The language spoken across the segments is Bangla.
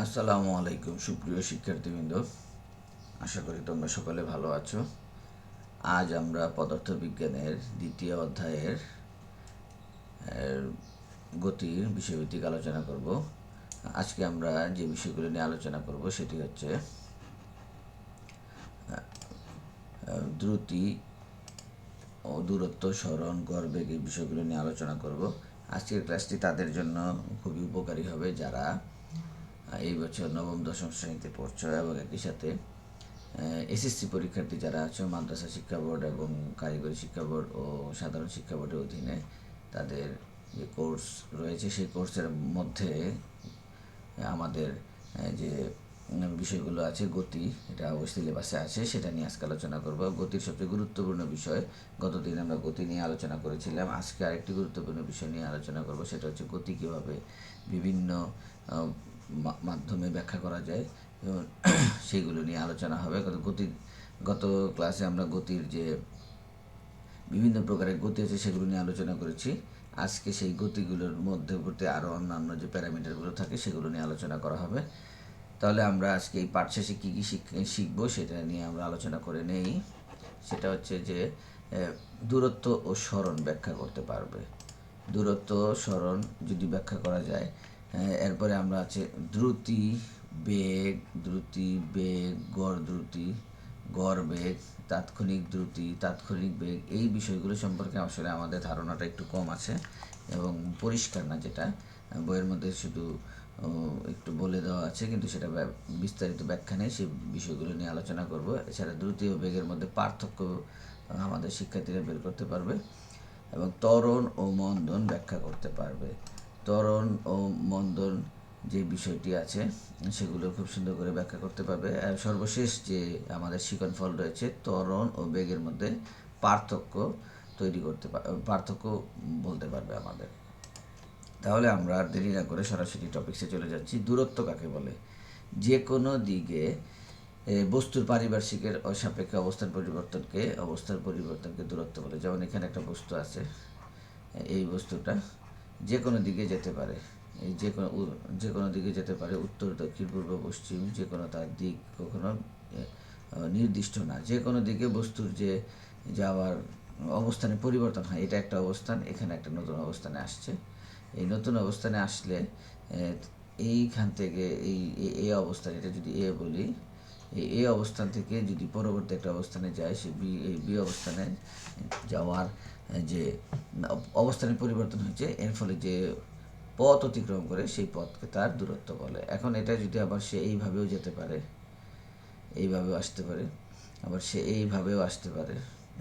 আসসালামু আলাইকুম সুপ্রিয় শিক্ষার্থীবৃন্দ, আশা করি তোমরা সকলে ভালো আছো। আজ আমরা পদার্থবিজ্ঞানের দ্বিতীয় অধ্যায়ের গতির বিষয়ভিত্তিক আলোচনা করব। আজকে আমরা যে বিষয়গুলো নিয়ে আলোচনা করব সেটি হচ্ছে দ্রুতি ও দূরত্ব, সরণ, গড়বেগ এই বিষয়গুলো নিয়ে আলোচনা করব। আজকের ক্লাসটি তাদের জন্য খুবই উপকারী হবে যারা এই বছর নবম দশম শ্রেণীতে পড়ছো এবং একই সাথে এসএসসি পরীক্ষার্থী যারা আছে মাদ্রাসা শিক্ষা বোর্ড এবং কারিগরি শিক্ষা বোর্ড ও সাধারণ শিক্ষা বোর্ডের অধীনে তাদের যে কোর্স রয়েছে সেই কোর্সের মধ্যে আমাদের যে বিষয়গুলো আছে গতি, এটা অবশ্যই সিলেবাসে আছে, সেটা নিয়ে আজকে আলোচনা করব। গতির সবচেয়ে গুরুত্বপূর্ণ বিষয়, গতদিন আমরা গতি নিয়ে আলোচনা করেছিলাম। আজকে আরেকটি গুরুত্বপূর্ণ বিষয় নিয়ে আলোচনা করব, সেটা হচ্ছে গতি কীভাবে বিভিন্ন মাধ্যমে ব্যাখ্যা করা যায় এবং সেইগুলো নিয়ে আলোচনা হবে। গত ক্লাসে আমরা গতির যে বিভিন্ন প্রকারের গতি আছে সেগুলো নিয়ে আলোচনা করেছি। আজকে সেই গতিগুলোর মধ্যবর্তী আরও অন্যান্য যে প্যারামিটারগুলো থাকে সেগুলো নিয়ে আলোচনা করা হবে। তাহলে আমরা আজকে এই পাঠ শেষে কী কী শিখবো সেটা নিয়ে আমরা আলোচনা করে নেই। সেটা হচ্ছে যে দূরত্ব ও সরণ ব্যাখ্যা করতে পারবে। দূরত্ব সরণ যদি ব্যাখ্যা করা যায়, এরপরে আমরা আছে দ্রুতি, বেগ, গড় বেগ, তাৎক্ষণিক দ্রুতি, তাৎক্ষণিক বেগ, এই বিষয়গুলো সম্পর্কে আসলে আমাদের ধারণাটা একটু কম আছে এবং পরিষ্কার না। যেটা বইয়ের মধ্যে শুধু একটু বলে দেওয়া আছে, কিন্তু সেটা বিস্তারিত ব্যাখ্যা নেই। সেই বিষয়গুলো নিয়ে আলোচনা করব। এছাড়া দ্রুতি ও বেগের মধ্যে পার্থক্য আমাদের শিক্ষার্থীরা বের করতে পারবে এবং ত্বরণ ও মন্দন ব্যাখ্যা করতে পারবে। ত্বরণ ও মন্দন যে বিষয়টি আছে সেগুলো খুব সুন্দর করে ব্যাখ্যা করতে পারবে। আর সর্বশেষ যে আমাদের শিকনফল রয়েছে, ত্বরণ ও বেগের মধ্যে পার্থক্য পার্থক্য বলতে পারবে আমাদের। তাহলে আমরা আর দেরি না করে সরাসরি টপিক্সে চলে যাচ্ছি। দূরত্ব কাকে বলে? যে কোনো দিকে বস্তুর পারিপার্শ্বিকের সাপেক্ষে অবস্থার পরিবর্তনকে দূরত্ব বলে। যেমন এখানে একটা বস্তু আছে, এই বস্তুটা যে কোনো দিকে যেতে পারে, এই যে কোনো দিকে যেতে পারে, উত্তর, দক্ষিণ, পূর্ব, পশ্চিম, যে কোনো তার দিক কখনো নির্দিষ্ট না। যে কোনো দিকে বস্তুর যে যাওয়ার অবস্থানে পরিবর্তন হয়, এটা একটা অবস্থান। এখানে একটা নতুন অবস্থানে আসছে। এই নতুন অবস্থানে আসলে এইখান থেকে এই অবস্থান, এটা যদি এ বলি, এই অবস্থান থেকে যদি পরবর্তী একটা অবস্থানে যায়, সে বি অবস্থানে যাওয়ার যে অবস্থানের পরিবর্তন হয়েছে, এর ফলে যে পথ অতিক্রম করে সেই পথকে তার দূরত্ব বলে। এখন এটা যদি আবার সে এইভাবেও যেতে পারে, এইভাবেও আসতে পারে, আবার সে এইভাবেও আসতে পারে,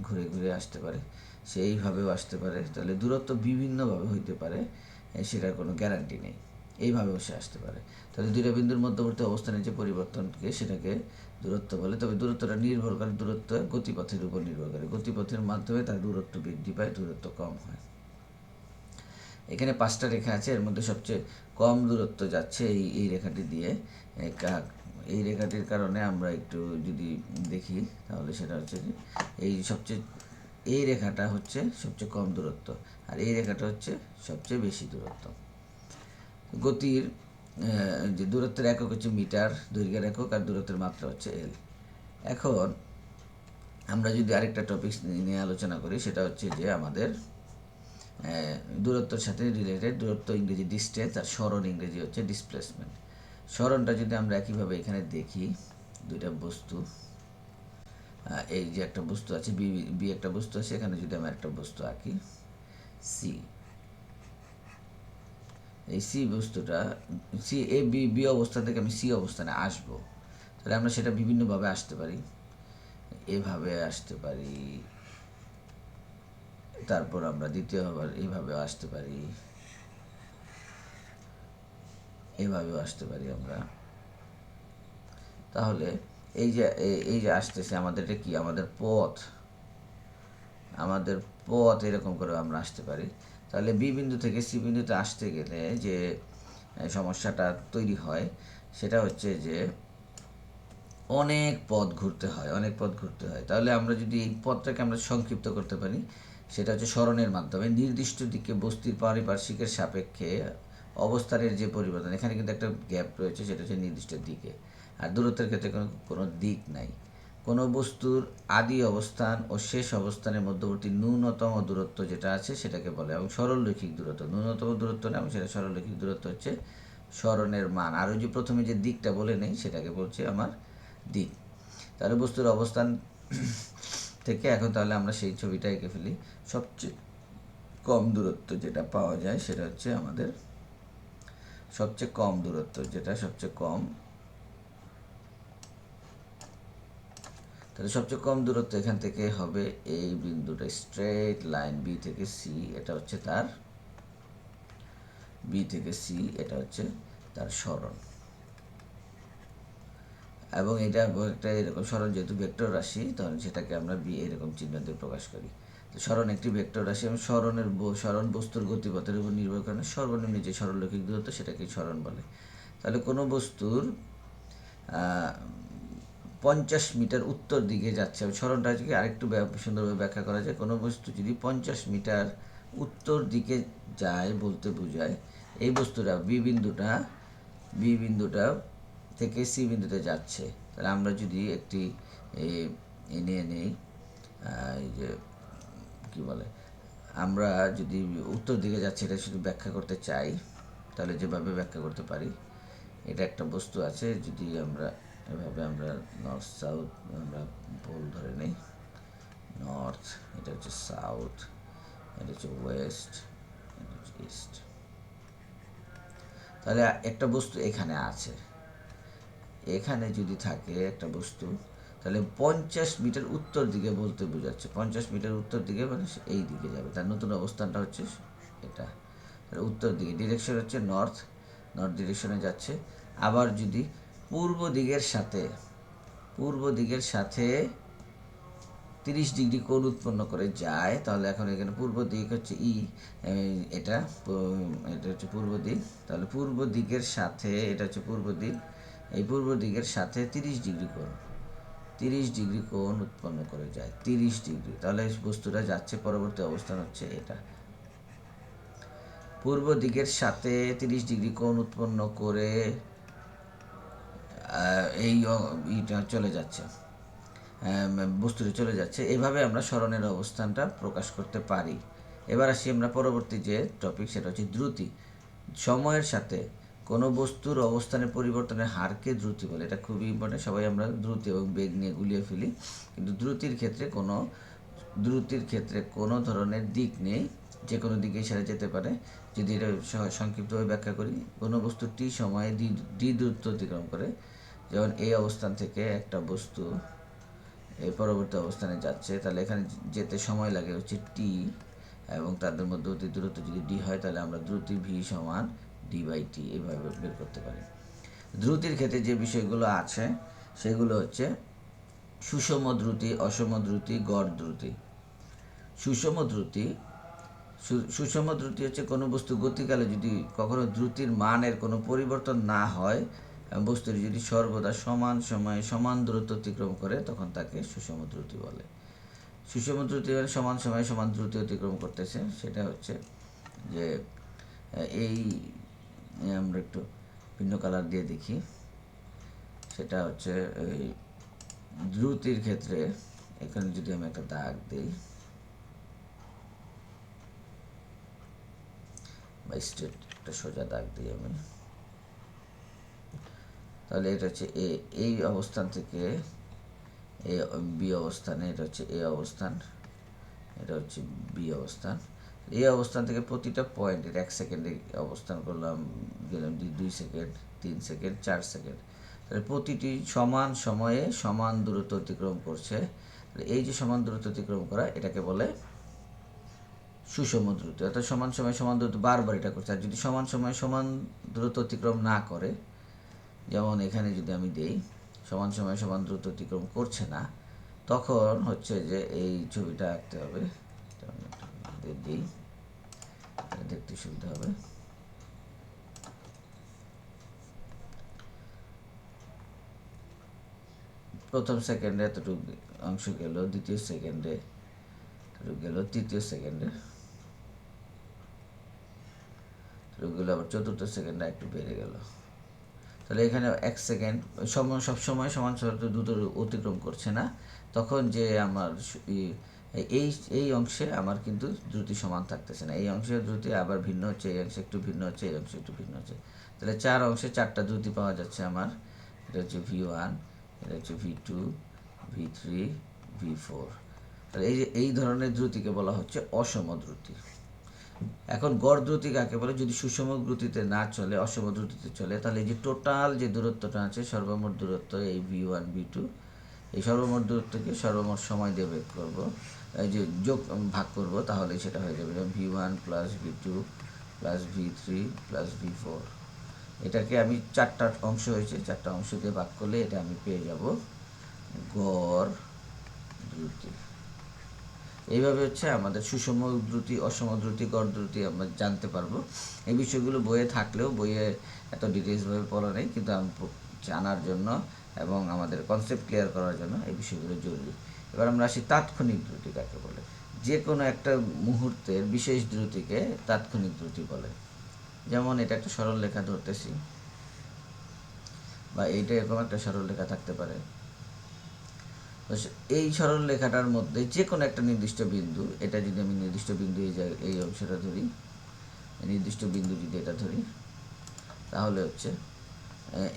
ঘুরে ঘুরে আসতে পারে, সে এইভাবেও আসতে পারে, তাহলে দূরত্ব বিভিন্নভাবে হইতে পারে, সেটার কোনো গ্যারান্টি নেই। এইভাবেও সে আসতে পারে। তাহলে দুইটা বিন্দুর মধ্যবর্তী অবস্থানের যে পরিবর্তনকে সেটাকে দূরত্ব বলে। তবে দূরত্বটা নির্ভর করে, দূরত্ব গতিপথের উপর নির্ভর করে। গতিপথের মাধ্যমে তার দূরত্ব বৃদ্ধি পায়, দূরত্ব কম হয়। এখানে 5টা রেখা আছে, এর মধ্যে সবচেয়ে কম দূরত্ব যাচ্ছে এই রেখাটি দিয়ে। এই রেখাটির কারণে আমরা একটু যদি দেখি, তাহলে সেটা হচ্ছে যে এই রেখাটা হচ্ছে সবচেয়ে কম দূরত্ব, আর এই রেখাটা হচ্ছে সবচেয়ে বেশি দূরত্ব। গতির যে দূরত্বের একক হচ্ছে মিটার, দৈর্ঘ্যের একক, আর দূরত্বের মাত্রা হচ্ছে এল। এখন আমরা যদি আরেকটা টপিক নিয়ে আলোচনা করি, সেটা হচ্ছে যে আমাদের দূরত্বের সাথে রিলেটেড। দূরত্ব ইংরেজি ডিস্টেন্স, আর সরণ ইংরেজি হচ্ছে ডিসপ্লেসমেন্ট। সরণটা যদি আমরা একইভাবে এখানে দেখি, দুইটা বস্তু, এই যে একটা বস্তু আছে বি একটা বস্তু আছে, এখানে যদি আমরা একটা বস্তু আঁকি সি, এই সি বস্তুটা বি অবস্থান থেকে আমি সি অবস্থানে আসবো, তাহলে আমরা সেটা বিভিন্নভাবে আসতে পারি। এভাবে আসতে পারি, তারপর আমরা দ্বিতীয়বার এইভাবেও আসতে পারি, এভাবেও আসতে পারি আমরা। তাহলে এই যে আসতেছে আমাদের, এটা কি? আমাদের পথ এরকম করে আমরা আসতে পারি। তাহলে বি বিন্দু থেকে সি বিন্দুতে আসতে গেলে যে সমস্যাটা তৈরি হয়, সেটা হচ্ছে যে অনেক পথ ঘুরতে হয়। তাহলে আমরা যদি এই পথটাকে আমরা সংক্ষিপ্ত করতে পারি, সেটা হচ্ছে সরণের মাধ্যমে। নির্দিষ্ট দিকে বস্তুর পারিপার্শ্বিকের সাপেক্ষে অবস্থানের যে পরিবর্তন, এখানে কিন্তু একটা গ্যাপ রয়েছে, সেটা হচ্ছে নির্দিষ্ট দিকে। আর দূরত্বের ক্ষেত্রে কোনো দিক নাই। কোনো বস্তুর আদি অবস্থান ও শেষ অবস্থানের মধ্যবর্তী ন্যূনতম দূরত্ব যেটা আছে সেটাকে বলে, এবং সরলরৈখিক দূরত্ব ন্যূনতম দূরত্ব না, এবং সেটা সরলরৈখিক দূরত্ব হচ্ছে সরণের মান। আর ওই যে প্রথমে যে দিকটা বলে নেই সেটাকে বলছে আমার দিক। তাহলে বস্তুর অবস্থান থেকে এখন তাহলে আমরা সেই ছবিটা এঁকে ফেলি। সবচেয়ে কম দূরত্ব যেটা পাওয়া যায় সেটা হচ্ছে আমাদের সবচেয়ে কম দূরত্ব, যেটা সবচেয়ে কম। তাহলে সবচেয়ে কম দূরত্ব এখান থেকে হবে এই বিন্দুটা, স্ট্রেট লাইন বি থেকে সি, এটা হচ্ছে তার বি থেকে সি, এটা হচ্ছে তার সরণ। এবং এটা একটা এরকম সরণ, যেহেতু ভেক্টর রাশি, তখন সেটাকে আমরা বি এরকম চিহ্ন দিয়ে প্রকাশ করি। তো সরণ একটি ভেক্টর রাশি, এবং সরণ বস্তুর গতিপথের উপর নির্ভর করে সর্বনিম্ন যে সরলরৈখিক দূরত্ব সেটাকেই সরণ বলে। তাহলে কোনো বস্তুর 50 মিটার উত্তর দিকে যাচ্ছে, সরণটা কি আরেকটু সুন্দরভাবে ব্যাখ্যা করা যায়। কোনো বস্তু যদি 50 মিটার উত্তর দিকে যায় বলতে বোঝায় এই বস্তুটা বি বিন্দুটা থেকে সি বিন্দুতে যাচ্ছে। তাহলে আমরা যদি একটি নিয়ে নেই, এই যে কী বলে, আমরা যদি উত্তর দিকে যাচ্ছে এটা শুধু ব্যাখ্যা করতে চাই, তাহলে যেভাবে ব্যাখ্যা করতে পারি, এটা একটা বস্তু আছে, যদি আমরা এভাবে আমরা নর্থ সাউথ আমরা পোল ধরে নেই, নর্থ, এটা হচ্ছে সাউথ, এটা হচ্ছে ওয়েস্ট, এটা হচ্ছে ইস্ট। তাহলে একটা বস্তু এখানে আছে, এখানে যদি থাকে একটা বস্তু, তাহলে 50 মিটার উত্তর দিকে বলতে বোঝাচ্ছে, 50 মিটার উত্তর দিকে মানে এই দিকে যাবে, তার নতুন অবস্থানটা হচ্ছে এটা, তাহলে উত্তর দিকে ডিরেকশন হচ্ছে নর্থ ডিরেকশনে যাচ্ছে। আবার যদি পূর্ব দিকের সাথে 30 ডিগ্রি কোণ উৎপন্ন করে যায়, তাহলে এখন এখানে পূর্ব দিক হচ্ছে এটা হচ্ছে পূর্ব দিক, তাহলে পূর্ব দিকের সাথে এটা হচ্ছে পূর্ব দিক, এই পূর্ব দিকের সাথে 30 ডিগ্রি কোণ উৎপন্ন করে যায়, 30 ডিগ্রি। তাহলে বস্তুটা যাচ্ছে, পরবর্তী অবস্থান হচ্ছে এটা, পূর্ব দিকের সাথে 30 ডিগ্রি কোণ উৎপন্ন করে চলে যাচ্ছে, বস্তুটি চলে যাচ্ছে। এভাবে আমরা সরণের অবস্থানটা প্রকাশ করতে পারি। এবার আসি আমরা পরবর্তী যে টপিক, সেটা হচ্ছে দ্রুতি। সময়ের সাথে কোনো বস্তুর অবস্থানের পরিবর্তনের হারকে দ্রুতি বলে। এটা খুবই ইম্পর্টেন্ট, সবাই আমরা দ্রুতি এবং বেগ নিয়ে গুলিয়ে ফেলি, কিন্তু দ্রুতির ক্ষেত্রে কোনো ধরনের দিক নেই, যে কোনো দিকেই সেটা যেতে পারে। যদি এটা সংক্ষিপ্তভাবে ব্যাখ্যা করি, কোনো বস্তু টি সময়ে ডি দূরত্ব অতিক্রম করে, যেমন এই অবস্থান থেকে একটা বস্তু এই পরবর্তী অবস্থানে যাচ্ছে, তাহলে এখানে যেতে সময় লাগে হচ্ছে টি, এবং তাদের মধ্যবর্তী দূরত্ব যদি ডি হয়, তাহলে আমরা দ্রুতি ভি সমান ডি বাই টি এইভাবে বের করতে পারি। দ্রুতির ক্ষেত্রে যে বিষয়গুলো আছে সেগুলো হচ্ছে সুষম দ্রুতি, অসম দ্রুতি, গড় দ্রুতি। সুষম দ্রুতি হচ্ছে কোনো বস্তু গতিকালে যদি কখনো দ্রুতির মানের কোনো পরিবর্তন না হয়, বস্তুটি যদি সর্বদা সমান সময়ে সমান দূরত্ব অতিক্রম করে, তখন তাকে সুষম দ্রুতি বলে। সুষম দ্রুতি মানে সমান সময়ে সমান দ্রুতি অতিক্রম করতেছে, সেটা হচ্ছে যে এই আমরা একটু ভিন্ন কালার দিয়ে দেখি, সেটা হচ্ছে এই দ্রুতির ক্ষেত্রে এখানে যদি আমি একটা দাগ দিই বা স্ট্রেট একটা সোজা দাগ দিই আমি, তাহলে এটা হচ্ছে এই অবস্থান থেকে বি অবস্থানে, এটা হচ্ছে এ অবস্থান, এটা হচ্ছে বি অবস্থান। এই অবস্থান থেকে প্রতিটা পয়েন্টের 1 সেকেন্ডে অবস্থান করলাম, গেলাম 2 সেকেন্ড, 3 সেকেন্ড, 4 সেকেন্ড, তাহলে প্রতিটি সমান সময়ে সমান দূরত্ব অতিক্রম করছে। এই যে সমান দূরত্ব অতিক্রম করা, এটাকে বলে সুষম দ্রুতি। অর্থাৎ সমান সময়ে সমান দূরত্ব বারবার এটা করছে। আর যদি সমান সময়ে সমান দূরত্ব অতিক্রম না করে, যেমন এখানে যদি আমি দেই সমান সময়ে সমান দূরত্ব অতিক্রম করছে না, তখন হচ্ছে যে এই ছবিটা আঁকতে হবে, দিই, দেখতে সুবিধা হবে। প্রথম সেকেন্ডে এতটুকু অংশ গেল, দ্বিতীয় সেকেন্ডে এতটুকু গেল, তৃতীয় সেকেন্ডে, রোগগুলো আবার চতুর্থ সেকেন্ডে একটু বেড়ে গেল। তাহলে এখানে 1 সেকেন্ড সবসময় সমান দ্রুত অতিক্রম করছে না, তখন যে আমার এই এই অংশে আমার কিন্তু দ্রুতি সমান থাকতেছে না, এই অংশে দ্রুতি আবার ভিন্ন হচ্ছে, এই অংশে একটু ভিন্ন হচ্ছে, এই অংশে একটু ভিন্ন হচ্ছে। তাহলে 4 অংশে 4টা দ্রুতি পাওয়া যাচ্ছে আমার। এটা হচ্ছে V1, এটা হচ্ছে V2, V3, V4। তাহলে এই ধরনের দ্রুতিকে বলা হচ্ছে অসম দ্রুতি। এখন গড় দ্রুতি কাকে বলে? যদি সুষম দ্রুতিতে না চলে, অসম দ্রুতিতে চলে, তাহলে এই যে টোটাল যে দূরত্বটা আছে, সর্বমোট দূরত্ব এই V1 V2, এই সর্বমোট দূরত্বকে সর্বমোট সময় দিয়ে বের করবো, এই যে ভাগ করব, তাহলে সেটা হয়ে যাবে V1 plus V2 plus V3 plus V4। এটাকে আমি 4টা অংশ হয়েছে, 4টা অংশ দিয়ে ভাগ করলে এটা আমি পেয়ে যাব গড় দ্রুতি। এইভাবে হচ্ছে আমাদের সুষম দ্রুতি, অসম দ্রুতি, গড় দ্রুতি আমরা জানতে পারবো। এই বিষয়গুলো বইয়ে থাকলেও বইয়ে এত ডিটেলসভাবে পড়া নেই, কিন্তু আমি জানার জন্য এবং আমাদের কনসেপ্ট ক্লিয়ার করার জন্য এই বিষয়গুলো জরুরি। এবার আমরা আসি তাৎক্ষণিক দ্রুতি কাকে বলে। যে কোনো একটা মুহূর্তের বিশেষ দ্রুতিকে তাৎক্ষণিক দ্রুতি বলে। যেমন এটা একটা সরল রেখা ধরতেছি, বা এইটা এরকম একটা সরল রেখা থাকতে পারে। এই সরল রেখাটার মধ্যে যে কোনো একটা নির্দিষ্ট বিন্দু, এটা যদি আমি নির্দিষ্ট বিন্দু এই অংশটা ধরি, নির্দিষ্ট বিন্দু যদি এটা ধরি, তাহলে হচ্ছে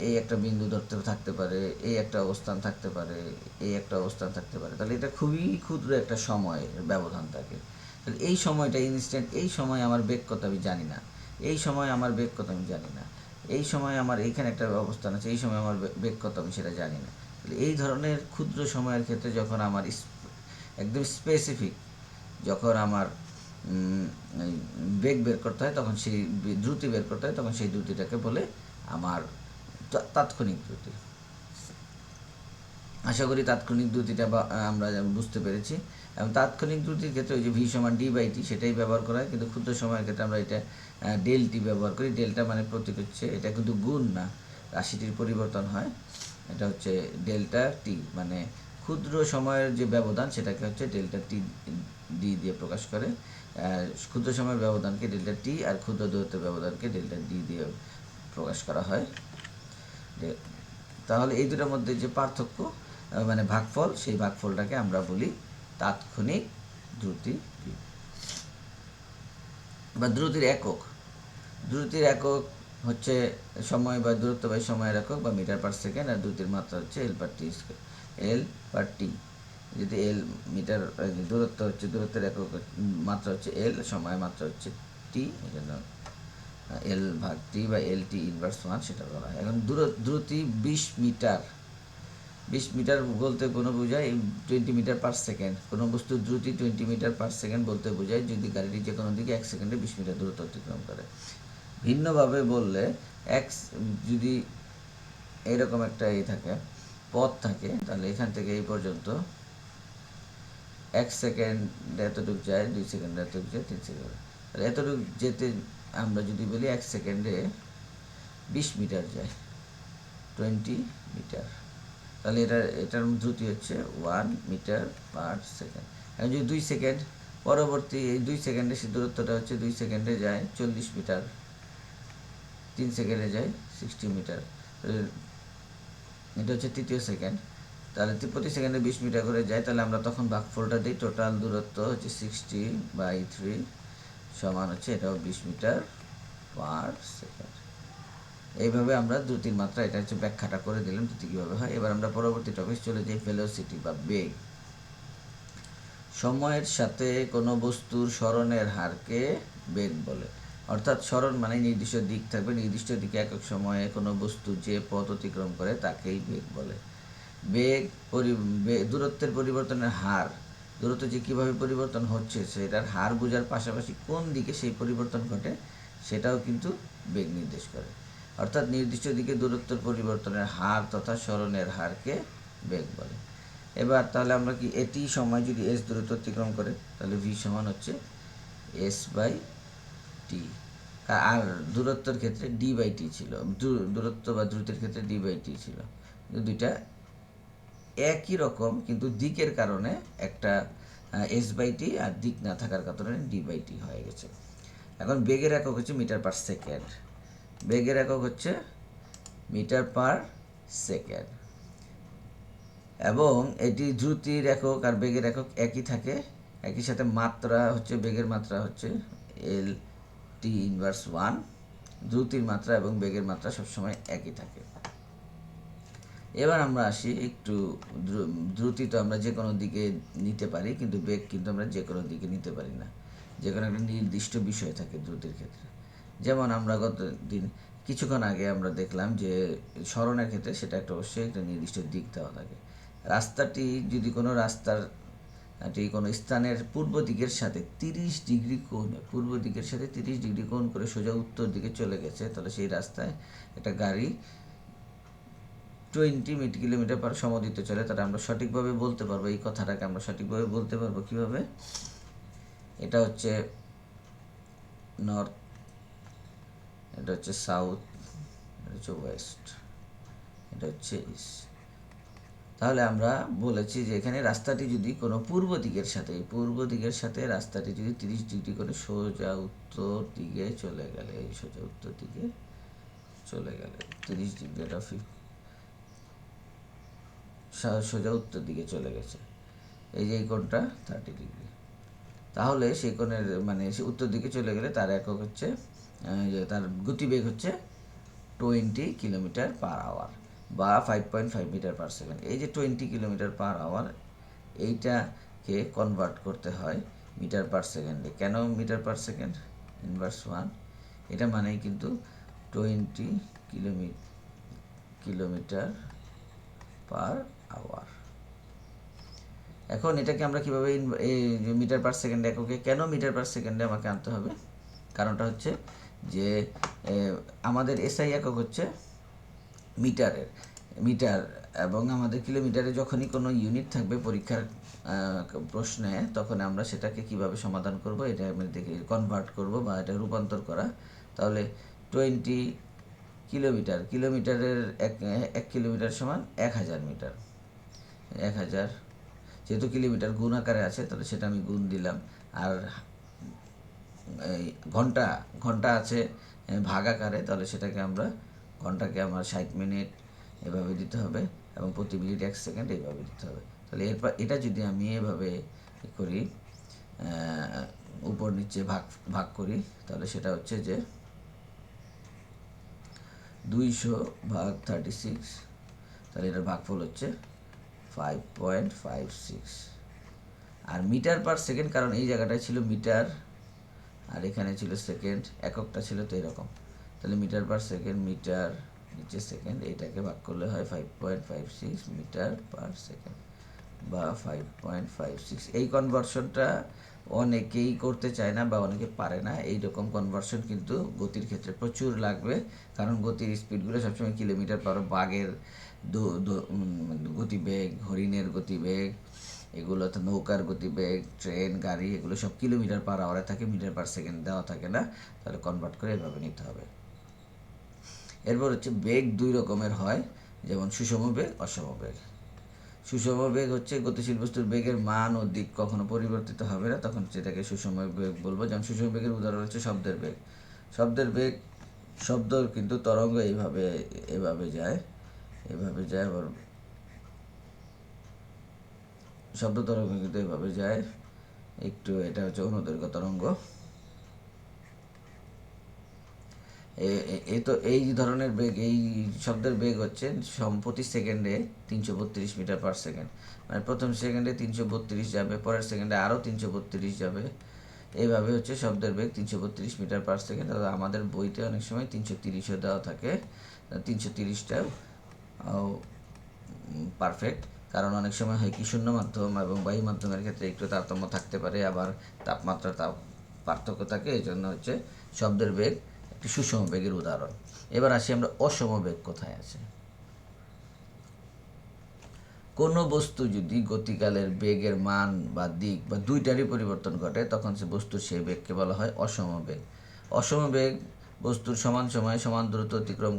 এই একটা বিন্দু ধরতে থাকতে পারে, এই একটা অবস্থান থাকতে পারে, এই একটা অবস্থান থাকতে পারে। তাহলে এটা খুবই ক্ষুদ্র একটা সময়ের ব্যবধান থাকে। তাহলে এই সময়টা ইনস্ট্যান্ট, এই সময় আমার বেগ কত আমি জানি না, এই সময় আমার বেগ কত আমি জানি না, এই সময় আমার এইখানে একটা অবস্থান আছে, এই সময় আমার বেগ কত আমি সেটা জানি না। এই ধরনের ক্ষুদ্র সময়ের ক্ষেত্রে যখন আমার একদম স্পেসিফিক, যখন আমার বেগ বের করতে হয়, তখন সেই দ্রুতি বের করতে হয়, তখন সেই দ্রুতিটাকে বলে আমার তাৎক্ষণিক দ্রুতি। আশা করি তাৎক্ষণিক দ্রুতিটা আমরা বুঝতে পেরেছি। এবং তাৎক্ষণিক দ্রুতির ক্ষেত্রে ওই যে V=D/T সেটাই ব্যবহার করা হয়, কিন্তু ক্ষুদ্র সময়ের ক্ষেত্রে আমরা এটা ডেল T ব্যবহার করি। ডেল্টা মানে প্রতীক হচ্ছে, এটা কিন্তু গুণ না, রাশিটির পরিবর্তন হয়। এটা হচ্ছে ডেল্টা টি, মানে ক্ষুদ্র সময়ের যে ব্যবধান সেটাকে হচ্ছে ডেল্টা টি ডি দিয়ে প্রকাশ করে। ক্ষুদ্র সময়ের ব্যবধানকে ডেল্টা টি, আর ক্ষুদ্র দূরত্বের ব্যবধানকে ডেল্টা ডি দিয়ে প্রকাশ করা হয়। তাহলে এই দুটোর মধ্যে যে পার্থক্য, মানে ভাগফল, সেই ভাগফলটাকে আমরা বলি তাৎক্ষণিক দ্রুতি বা দ্রুতির একক। দ্রুতির একক হচ্ছে সময় বা দূরত্ব বাই সময়ের একক, বা মিটার পার সেকেন্ড, আর দ্রুতির মাত্রা হচ্ছে L/T। যদি এল মিটার দূরত্ব হচ্ছে, দূরত্বের একক মাত্রা হচ্ছে L, সময় মাত্রা হচ্ছে T, এই জন্য L/T বা LT−1 সেটা বলা হয়। এখন দ্রুতি 20 মিটার। 20 মিটার বলতে কোনো বোঝায় 20 মিটার পার সেকেন্ড। কোনো বস্তুর দ্রুতি 20 মিটার পার সেকেন্ড বলতে বোঝায় যদি গাড়িটি যে কোনো দিকে 1 সেকেন্ডে 20 মিটার দূরত্ব অতিক্রম করে। ভিন্নভাবে বললে যদি এরকম একটা থাকে, পথ থাকে, তাহলে এখান থেকে এই পর্যন্ত 1 সেকেন্ডে এতটুকু যায়, 2 সেকেন্ডে এতটুকু যায়, 3 সেকেন্ড। তাহলে এতটুকু যেতে আমরা যদি বলি 1 সেকেন্ডে 20 মিটার যায়, 20 মিটার, তাহলে এটার দ্রুতি হচ্ছে 1 মিটার পার সেকেন্ড। এখন যদি 2 সেকেন্ড, পরবর্তী এই 2 সেকেন্ডে সে দূরত্বটা হচ্ছে 2 সেকেন্ডে যায় 40 মিটার, 3 সেকেন্ডে যায় 60 মিটার, এটা হচ্ছে তৃতীয় সেকেন্ড। তাহলে প্রতি সেকেন্ডে 20 মিটার করে যায়। তাহলে আমরা তখন ভাগফলটা দিই, টোটাল দূরত্ব হচ্ছে 60/3 সমান হচ্ছে এটাও 20 মিটার পার সেকেন্ড। এইভাবে আমরা দ্রুতির মাত্রা, এটা হচ্ছে ব্যাখ্যাটা করে দিলাম দ্রুতি কীভাবে হয়। এবার আমরা পরবর্তী টপিক চলে যাই, ভেলোসিটি বা বেগ। সময়ের সাথে কোনো বস্তুর সরণের হারকে বেগ বলে। অর্থাৎ সরণ মানে নির্দিষ্ট দিক থাকবে, নির্দিষ্ট দিকে একক সময়ে কোনো বস্তু যে পথ অতিক্রম করে তাকেই বেগ বলে। বেগ দূরত্বের পরিবর্তনের হার, দূরত্ব যে কীভাবে পরিবর্তন হচ্ছে সেটার হার বোঝার পাশাপাশি কোন দিকে সেই পরিবর্তন ঘটে সেটাও কিন্তু বেগ নির্দেশ করে। অর্থাৎ নির্দিষ্ট দিকে দূরত্বের পরিবর্তনের হার তথা সরণের হারকে বেগ বলে। এবার তাহলে আমরা কি এটি সময় যদি এস দূরত্ব অতিক্রম করে, তাহলে ভি সমান হচ্ছে S/T। আর দূরত্বের ক্ষেত্রে D/T ছিল, দূরত্ব বা দ্রুতির ক্ষেত্রে D/T ছিল। দুইটা একই রকম, কিন্তু দিকের কারণে একটা S/T আর দিক না থাকার কারণে D/T হয়ে গেছে। এখন বেগের একক হচ্ছে মিটার পার সেকেন্ড, বেগের একক হচ্ছে মিটার পার সেকেন্ড, এবং এটি দ্রুতির একক আর বেগের একক একই থাকে। একই সাথে মাত্রা হচ্ছে, বেগের মাত্রা হচ্ছে এল টি ইনভার্স 1, দ্রুতির মাত্রা এবং বেগের মাত্রা সবসময় একই থাকে। এবার আমরা আসি একটু, দ্রুতি তো আমরা যে কোনো দিকে নিতে পারি, কিন্তু বেগ কিন্তু আমরা যে কোনো দিকে নিতে পারি না, যে কোনো একটা নির্দিষ্ট বিষয় থাকে দ্রুতির ক্ষেত্রে। যেমন আমরা গত দিন কিছুক্ষণ আগে আমরা দেখলাম যে সরণের ক্ষেত্রে সেটা একটা অবশ্যই একটা নির্দিষ্ট দিক দেওয়া থাকে। রাস্তাটি যদি কোনো কোনো স্থানের পূর্ব দিকের সাথে 30 ডিগ্রি কোণে, পূর্ব দিকের সাথে 30 ডিগ্রি কোণ করে সোজা উত্তর দিকে চলে গেছে, তাহলে সেই রাস্তায় একটা গাড়ি 20 কিলোমিটার পার সমদিতে চলে, তাহলে আমরা সঠিকভাবে বলতে পারবো, এই কথাটাকে আমরা সঠিকভাবে বলতে পারবো কীভাবে? এটা হচ্ছে নর্থ, এটা হচ্ছে সাউথ, এটা হচ্ছে ওয়েস্ট, এটা হচ্ছে ইস্ট। তাহলে আমরা বলেছি যে এখানে রাস্তাটি যদি কোনো পূর্ব দিকের সাথে রাস্তাটি যদি 30 ডিগ্রি করে সোজা উত্তর দিকে চলে গেলে, এই সোজা উত্তর দিকে চলে গেলে 30 ডিগ্রি, এটা সোজা উত্তর দিকে চলে গেছে, এই যে এই কোণটা 30 ডিগ্রি, তাহলে সেই কোণের মানে সে উত্তর দিকে চলে গেলে তার একক হচ্ছে, তার গতিবেগ হচ্ছে 20 কিলোমিটার পার আওয়ার বা 5.5 মিটার পার সেকেন্ড। এই যে 20 কিলোমিটার পার আওয়ার, এইটাকে কনভার্ট করতে হয় মিটার পার সেকেন্ডে। কেন মিটার পার সেকেন্ড? ইনভার্স 1, এটা মানেই কিন্তু 20 কিলোমিটার পার আওয়ার। এখন এটাকে আমরা কীভাবে মিটার পার সেকেন্ড এককে, কেন মিটার পার সেকেন্ডে আমাকে আনতে হবে? কারণটা হচ্ছে যে আমাদের এসআই একক হচ্ছে মিটার, এবং আমাদের কিলোমিটারে যখনই কোনো ইউনিট থাকবে পরীক্ষার প্রশ্নে, তখন আমরা সেটাকে কিভাবে সমাধান করব, এটা আমি দেখে কনভার্ট করব বা এটা রূপান্তর করা। তাহলে 20 কিলোমিটারের 1 কিলোমিটার সমান 1000 মিটার, 1000, যেহেতু কিলোমিটার গুণ আকারে আছে তাহলে সেটা আমি গুণ দিলাম। আর এই ঘন্টা আছে ভাগ আকারে, তাহলে সেটাকে আমরা ঘন্টাকে আমার 60 মিনিট এভাবে দিতে হবে, এবং প্রতি মিনিট 1 সেকেন্ড এইভাবে দিতে হবে। তাহলে এরপর এটা যদি আমি এভাবে করি, উপর নিচে ভাগ করি, তাহলে সেটা হচ্ছে যে 200 ভাগ 36, তাহলে এটার ভাগফল হচ্ছে 5.56। আর মিটার পার সেকেন্ড, কারণ এই জায়গাটায় ছিল মিটার আর এখানে ছিল সেকেন্ড, এককটা ছিল তো এরকম, তাহলে মিটার পার সেকেন্ড, মিটার নিচে সেকেন্ড, এইটাকে ভাগ করলে হয় 5.56 মিটার পার সেকেন্ড বা 5.56। এই কনভার্সনটা অনেকেই করতে চায় না বা অনেকে পারে না। এইরকম কনভার্সন কিন্তু গতির ক্ষেত্রে প্রচুর লাগবে, কারণ গতির স্পিডগুলো সবসময় কিলোমিটার পার, বাঘের গতিবেগ, হরিণের গতিবেগ, এগুলো তো নৌকার গতিবেগ, ট্রেন, গাড়ি, এগুলো সব কিলোমিটার পার আওয়ারে থাকে, মিটার পার সেকেন্ড দেওয়া থাকে না। তাহলে কনভার্ট করে এভাবে নিতে হবে। এরপর হচ্ছে বেগ 2 রকমের হয়, যেমন সুষম বেগ, অসম বেগ। সুষম বেগ হচ্ছে গতিশীল বস্তুর বেগের মান ও দিক কখনো পরিবর্তিত হবে না, তখন সেটাকে সুষম বেগ বলবো। যেমন সুষম বেগের উদাহরণ হচ্ছে শব্দের বেগ। শব্দ কিন্তু তরঙ্গ এভাবে যায়, আবার শব্দ তরঙ্গ কিন্তু এভাবে যায় একটু, এটা হচ্ছে অনুদৈর্ঘ্য তরঙ্গ। তো এই ধরনের বেগ, এই শব্দের বেগ হচ্ছে প্রতি সেকেন্ডে 332 মিটার পার সেকেন্ড, মানে প্রথম সেকেন্ডে 332 যাবে, পরের সেকেন্ডে আরও 332 যাবে, এইভাবে হচ্ছে শব্দের বেগ 332 মিটার পার সেকেন্ড। আমাদের বইতে অনেক সময় 330ও দেওয়া থাকে, 330টাও পারফেক্ট, কারণ অনেক সময় হয় কি শূন্য মাধ্যম এবং বায়ু মাধ্যমের ক্ষেত্রে একটু তারতম্য থাকতে পারে, আবার তাপমাত্রা পার্থক্য থাকে, এই জন্য হচ্ছে শব্দের বেগ একটি সুষম বেগের উদাহরণ। এবার আসি আমরা অসম বেগ কোথায় আছে। কোনো বস্তু যদি গতিকালের বেগের মান বা দিক বা দুইটারই পরিবর্তন ঘটে, তখন সে বস্তুর সেই বেগকে বলা হয় অসম বেগ। অসম বেগ বস্তুর সমান সময়ে সমান দূরত্ব অতিক্রম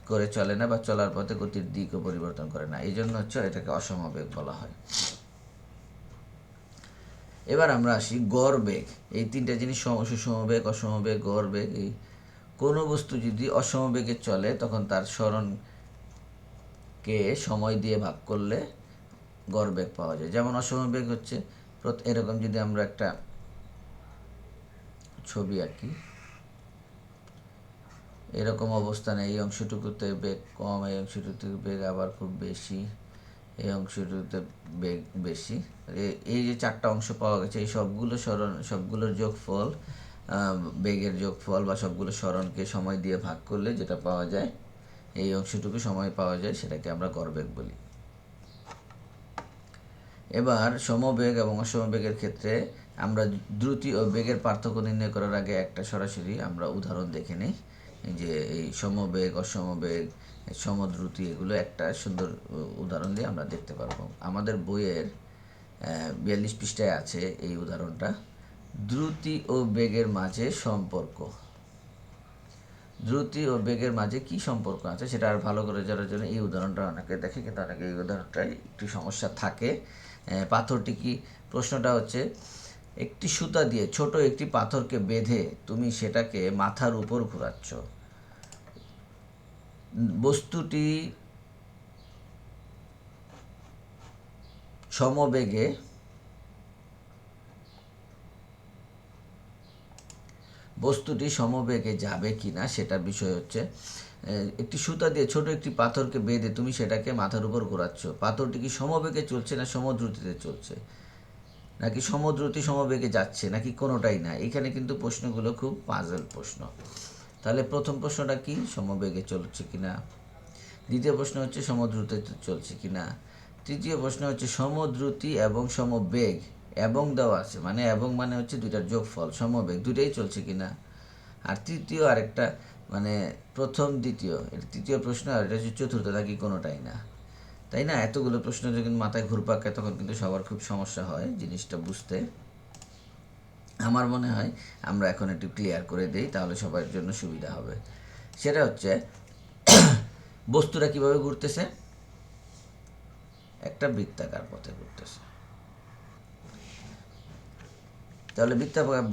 করে চলে না বা চলার পথে গতির দিকও পরিবর্তন করে না, এই জন্য হচ্ছে এটাকে অসম বেগ বলা হয়। এবার আমরা আসি গড় বেগ। এই তিনটা জিনিস সমবেগ, অসমবেগ, গড় বেগ। এই কোনো বস্তু যদি অসমবেগে চলে তখন তার সরণকে সময় দিয়ে ভাগ করলে গড় বেগ পাওয়া যায়। যেমন অসমবেগ হচ্ছে এরকম, যদি আমরা একটা ছবি আঁকি, এরকম অবস্থানে এই অংশটুকুতে বেগ কম, এই অংশটুকুতে বেগ আবার খুব বেশি, এই অংশটুকুতে বেগ বেশি। এই যে চারটা অংশ পাওয়া গেছে, এই সবগুলোর যোগফল, বেগের যোগফল বা সবগুলো সরণকে সময় দিয়ে ভাগ করলে যেটা পাওয়া যায়, এই অংশটুকু সময় পাওয়া যায়, সেটাকে আমরা গড়বেগ বলি। এবার সমবেগ এবং অসমবেগের ক্ষেত্রে আমরা দ্রুতি ও বেগের পার্থক্য নির্ণয় করার আগে একটা সরাসরি আমরা উদাহরণ দেখে নিই, যে এই সমবেগ, অসমবেগ, সমদ্রুতি, এগুলো একটা সুন্দর উদাহরণ দিয়ে আমরা দেখতে পারবো। আমাদের বইয়ের 42 পৃষ্ঠায় আছে এই উদাহরণটা। দ্রুতি ও বেগের মাঝে সম্পর্ক। দ্রুতি ও বেগের মাঝে কি সম্পর্ক আছে সেটা আর ভালো করে জানার জন্য এই উদাহরণটা অনেকে দেখে, কিন্তু অনেকে এই উদাহরণটায় একটু সমস্যা থাকে। পাথরটি কি, প্রশ্নটা হচ্ছে, একটি সুতা দিয়ে ছোট একটি পাথরকে বেঁধে তুমি সেটাকে মাথার উপর ঘোরাচ্ছ। বস্তুটি সমবেগে যাবে কিনা সেটার বিষয় হচ্ছে, একটি সুতা দিয়ে ছোট একটি পাথরকে বেঁধে তুমি সেটাকে মাথার উপর ঘোরাচ্ছ। পাথরটি কি সমবেগে চলছে না সমদ্রুতিতে চলছে, নাকি সমদ্রুতি সমবেগে যাচ্ছে, নাকি কোনোটাই না? এখানে কিন্তু প্রশ্নগুলো খুব পাজল প্রশ্ন। তাহলে প্রথম প্রশ্নটা কি, সমবেগে চলছে কিনা। দ্বিতীয় প্রশ্ন হচ্ছে সমদ্রুতিতে চলছে কিনা। তৃতীয় প্রশ্ন হচ্ছে সমদ্রুতি এবং সমবেগ, এবং দেওয়া আছে, মানে এবং মানে হচ্ছে দুইটার যোগফল, সমবেগ দুইটাই চলছে কিনা। আর তৃতীয় আরেকটা, মানে প্রথম দ্বিতীয়, এটা তৃতীয় প্রশ্ন, আর এটা হচ্ছে চতুর্থ, নাকি কোনোটাই না। তাই না? এতগুলো প্রশ্ন যখন মাথায় ঘুরপাক খায় তখন কিন্তু সবার খুব সমস্যা হয় জিনিসটা বুঝতে। আমার মনে হয় আমরা এখন একটু ক্লিয়ার করে দিই, তাহলে সবার জন্য সুবিধা হবে। সেটা হচ্ছে, বস্তুটা কিভাবে ঘুরতেছে, একটা বৃত্তাকার পথে ঘুরতেছে। তাহলে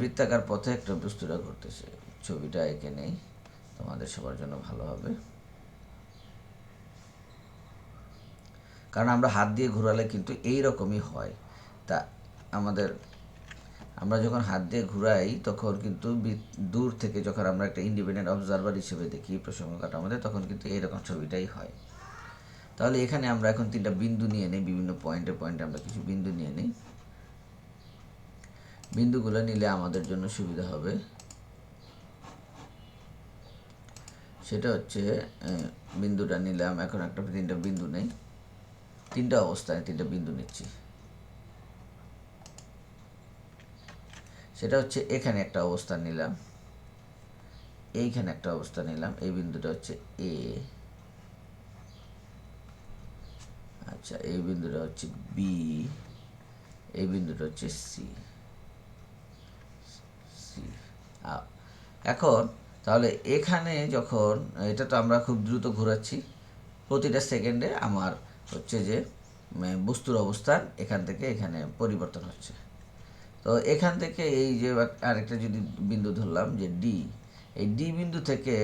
বৃত্তাকার পথে একটা বস্তুটা ঘুরতেছে। ছবিটা এঁকে নেই, তোমাদের সবার জন্য ভালো হবে। কারণ আমরা হাত দিয়ে ঘোরালে কিন্তু এই রকমই হয়। তা আমরা যখন হাত দিয়ে ঘুরাই তখন কিন্তু দূর থেকে যখন আমরা একটা ইন্ডিপেন্ডেন্ট অবজারভার হিসেবে দেখি প্রসঙ্গটা আমাদের, তখন কিন্তু এইরকম ছবিটাই হয়। তাহলে এখানে আমরা এখন 3টা বিন্দু নিয়ে নিই, বিভিন্ন পয়েন্টে আমরা কিছু বিন্দু নিয়ে নিই। বিন্দুগুলো নিলে আমাদের জন্য সুবিধা হবে। সেটা হচ্ছে, বিন্দুটা নিলাম, এখন 3টা বিন্দু নেই, 3টা অবস্থায় 3টা বিন্দু নিচ্ছি। সেটা হচ্ছে, এখানে একটা অবস্থান নিলাম, এইখানে একটা অবস্থান নিলাম, এই বিন্দুটা হচ্ছে এ, আচ্ছা এই বিন্দুটা হচ্ছে বি, এই বিন্দুটা হচ্ছে সি। এখন তাহলে এখানে যখন, এটা তো আমরা খুব দ্রুত ঘোরাচ্ছি, প্রতিটা সেকেন্ডে আমার হচ্ছে যে বস্তুর অবস্থান এখান থেকে এখানে পরিবর্তন হচ্ছে। তো এখান থেকে এই যে আরেকটা যদি বিন্দু ধরলাম যে ডি, এই ডি বিন্দু থেকে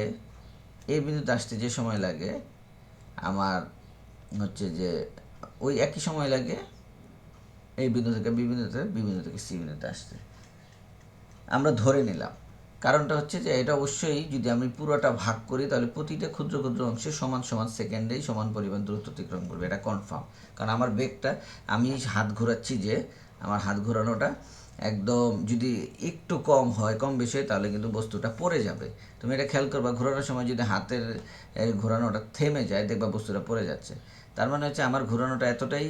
এই বিন্দুতে আসতে যে সময় লাগে আমার হচ্ছে যে ওই একই সময় লাগে এই বিন্দু থেকে বি বিন্দুতে, বি বিন্দু থেকে সি বিন্দুতে আসতে। আমরা ধরে নিলাম, কারণটা হচ্ছে যে এটা অবশ্যই যদি আমি পুরোটা ভাগ করি তাহলে প্রতিটা ক্ষুদ্র ক্ষুদ্র অংশে সমান সমান সেকেন্ডেই সমান পরিমাণ দূরত্ব অতিক্রম করবে, এটা কনফার্ম। কারণ আমার বেগটা, আমি হাত ঘোরাচ্ছি, যে আমার হাত ঘোরানোটা একদম যদি একটু কম হয়, কম বেশি হয়, তাহলে কিন্তু বস্তুটা পড়ে যাবে। তুমি এটা খেয়াল করবা, ঘোরানোর সময় যদি হাতের ঘোরানোটা থেমে যায় দেখবা বস্তুটা পড়ে যাচ্ছে। তার মানে হচ্ছে আমার ঘোরানোটা এতটাই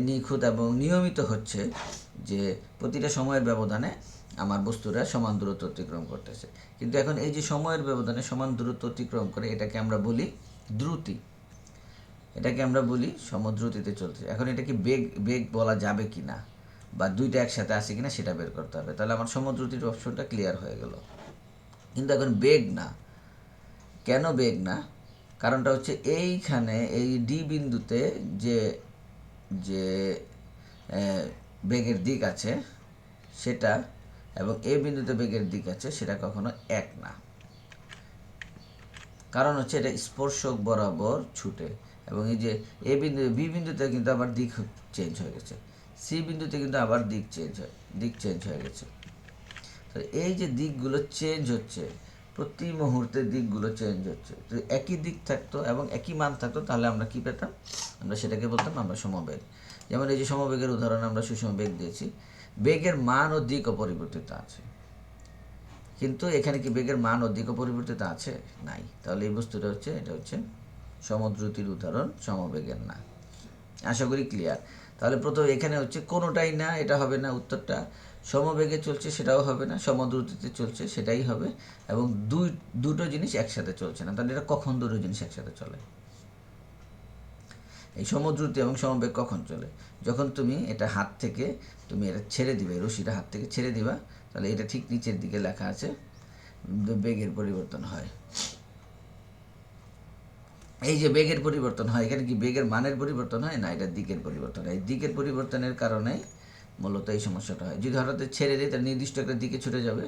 নিখুঁত এবং নিয়মিত হচ্ছে যে প্রতিটা সময়ের ব্যবধানে আমার বস্তুরা সমান দূরত্ব অতিক্রম করতেছে। কিন্তু এখন এই যে সময়ের ব্যবধানে সমান দূরত্ব অতিক্রম করে, এটাকে আমরা বলি দ্রুতি, এটাকে আমরা বলি সমদ্রুতিতে চলছে। এখন এটা কি বেগ বলা যাবে কি না, বা দুইটা একসাথে আছে কিনা সেটা বের করতে হবে। তাহলে আমার সমদ্রুতির অপশনটা ক্লিয়ার হয়ে গেল। কিন্তু এখন বেগ না, কেন বেগ না? কারণটা হচ্ছে এইখানে এই ডি বিন্দুতে যে যে বেগের দিক আছে, সেটা এবং এ বিন্দুতে বেগের দিক আছে সেটা কখনো এক না। কারণ হচ্ছে এটা স্পর্শক বরাবর ছুটে, এবং এই যে এ বিন্দু বি বিন্দুতে কিন্তু আবার দিক চেঞ্জ হয়ে গেছে, সি বিন্দুতে কিন্তু আবার দিক চেঞ্জ হয়ে গেছে। তো এই যে দিকগুলো চেঞ্জ হচ্ছে, প্রতি মুহূর্তে দিকগুলো চেঞ্জ হচ্ছে, তো একই দিক থাকতো এবং একই মান থাকতো তাহলে আমরা কি পেতাম? আমরা সেটাকে বলতাম আমরা সমবেগ। যেমন এই যে সমবেগের উদাহরণ আমরা সুষম বেগ দিয়েছি, বেগের মান ও দিক অপরিবর্তিত আছে, কিন্তু এখানে কি বেগের মান ও দিক পরিবর্তিত আছে? নাই। তাহলে এই বস্তুটা হচ্ছে, এটা হচ্ছে সমদ্রুতির উদাহরণ, সমবেগের না। আশা করি ক্লিয়ার। তাহলে প্রথম এখানে হচ্ছে কোনোটাই না, এটা হবে না উত্তরটা। সমবেগে চলছে সেটাও হবে না, সমদ্রুতিতে চলছে সেটাই হবে, এবং দুটো জিনিস একসাথে চলছে না। তাহলে এটা কখন দুটো জিনিস একসাথে চলে? এই সমদ্রুতি এবং সমবেগ কখন চলে? যখন তুমি এটা হাত থেকে তুমি এটা ছেড়ে দিবে, রশিটা হাত থেকে ছেড়ে দিবা, তাহলে এটা ঠিক নিচের দিকে লেখা আছে বেগের পরিবর্তন হয়। এই যে বেগের পরিবর্তন হয়, এখানে কি বেগের মানের পরিবর্তন হয় না, এটা দিকের পরিবর্তন হয়। দিকের পরিবর্তনের কারণে মূলত এই সমস্যাটা হয়। যদি হঠাৎ ছেড়ে দিই তাহলে নির্দিষ্ট একটা দিকে ছুটে যাবে,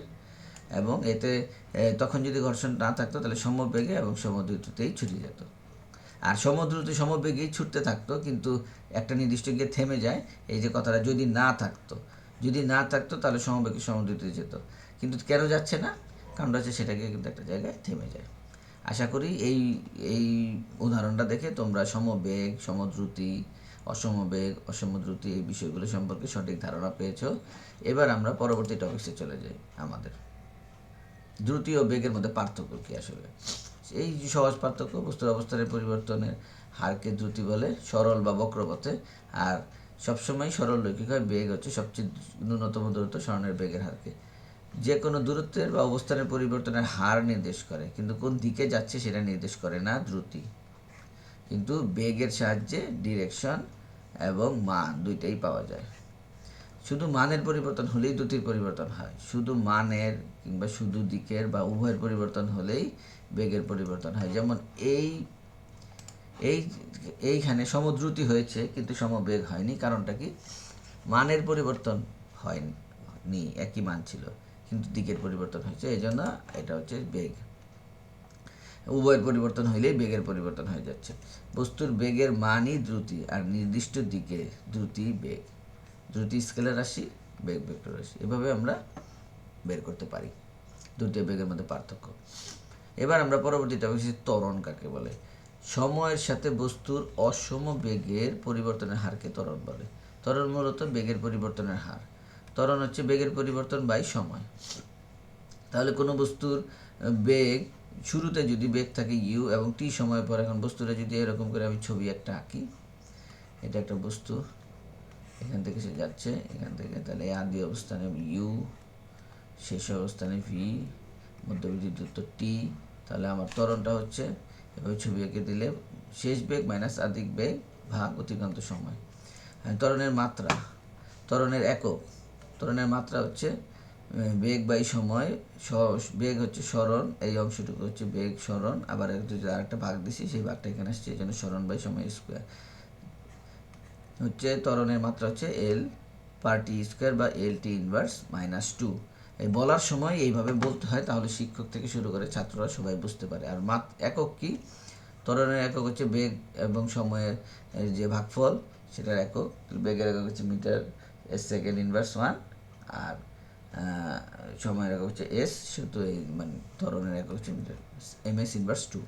এবং এতে তখন যদি ঘর্ষণ না থাকতো তাহলে সমবেগে এবং সমদ্রুতিতেই ছুটে যেত। আর সমদ্রুতি সমবেগেই ছুটতে থাকতো, কিন্তু একটা নির্দিষ্ট গিয়ে থেমে যায়। এই যে কথাটা যদি না থাকতো তাহলে সমবেগে সমদ্রুতিতে যেত, কিন্তু কেন যাচ্ছে না? কারণটা হচ্ছে সেটাকে কিন্তু একটা জায়গায় থেমে যায়। আশা করি এই এই উদাহরণটা দেখে তোমরা সমবেগ, সমদ্রুতি, অসমবেগ, অসমদ্রুতি এই বিষয়গুলো সম্পর্কে সঠিক ধারণা পেয়েছো। এবার আমরা পরবর্তী টপিক্সে চলে যাই। আমাদের দ্রুতি ও বেগের মধ্যে পার্থক্য কী আসলে? এই যে সহজ পার্থক্য, বস্তুর অবস্থানের পরিবর্তনের হারকে দ্রুতি বলে, সরল বা বক্রপথে। আর সবসময় সরল রৈখিক হয়, বেগ হচ্ছে সবচেয়ে ন্যূনতম দূরত্ব সরণের বেগের হারকে যে কোনো দূরত্বের বা অবস্থানের পরিবর্তনের হার নির্দেশ করে, কিন্তু কোন দিকে যাচ্ছে সেটা নির্দেশ করে না দ্রুতি। কিন্তু বেগের সাহায্যে ডিরেকশন এবং মান দুইটাই পাওয়া যায়। শুধু মানের পরিবর্তন হলেই দ্রুতির পরিবর্তন হয়, শুধু মানের কিংবা শুধু দিকের বা উভয়ের পরিবর্তন হলেই বেগের পরিবর্তন হয়। যেমন এইখানে সমদ্রুতি হয়েছে কিন্তু সমবেগ হয়নি। কারণটা কি? মানের পরিবর্তন হয়নি, একই মান ছিল, কিন্তু দিকের পরিবর্তন হয়েছে, এই জন্য এটা হচ্ছে বেগ। উভয়ের পরিবর্তন হইলেই বেগের পরিবর্তন হয়ে যাচ্ছে। বস্তুর বেগের মানই দ্রুতি, আর নির্দিষ্ট দিকে দ্রুতি বেগ। দ্রুতি স্কেলার রাশি, বেগ ভেক্টর রাশি। এভাবে আমরা বের করতে পারি দ্রুতি ও বেগের মধ্যে পার্থক্য। এবার আমরা পরবর্তী টপিক ত্বরণ কাকে বলে। সময়ের সাথে বস্তুর অসম বেগের পরিবর্তনের হারকে ত্বরণ বলে। ত্বরণ মূলত বেগের পরিবর্তনের হার। ত্বরণ হচ্ছে বেগের পরিবর্তন বাই সময়। তাহলে কোনো বস্তুর বেগ শুরুতে যদি বেগ থাকে ইউ এবং টি সময় পর, এখন বস্তুটা যদি এরকম করে আমি ছবি একটা আঁকি, এটা একটা বস্তু, এখান থেকে সে যাচ্ছে, এখান থেকে, তাহলে আদি অবস্থানে ইউ, শেষ অবস্থানে ভি, মধ্যবর্তী দূরত্ব টি। তাহলে আমার ত্বরণটা হচ্ছে এভাবে ছবি এঁকে দিলে শেষ বেগ মাইনাস আদিক বেগ ভাগ অতিক্রান্ত সময়। ত্বরণের মাত্রা, ত্বরণের একক, ত্বরণের মাত্রা হচ্ছে বেগ বাই সময়। বেগ হচ্ছে সরণ, এই অংশটুকু হচ্ছে বেগ সরণ, আবার যদি আরেকটা ভাগ দিছি সেই ভাগটা এখানে আসছে, এই জন্য সরণ বাই সময় স্কোয়ার হচ্ছে ত্বরণের মাত্রা হচ্ছে এল পার টি স্কোয়ার বা এল টি ইনভার্স -2। এই বলার সময় এইভাবে বলতে হয়, তাহলে শিক্ষক থেকে শুরু করে ছাত্ররা সবাই বুঝতে পারে। আর একক কি? ত্বরণের একক হচ্ছে বেগ এবং সময়ের যে ভাগফল, সেটার একক। বেগের একক হচ্ছে মিটার এস সেকেন্ড ইনভার্স 1, আর সময়ের একক হচ্ছে এস, সেহেতু এই মানে ত্বরণের একক হচ্ছে মিটার এমএস ইনভার্স 2।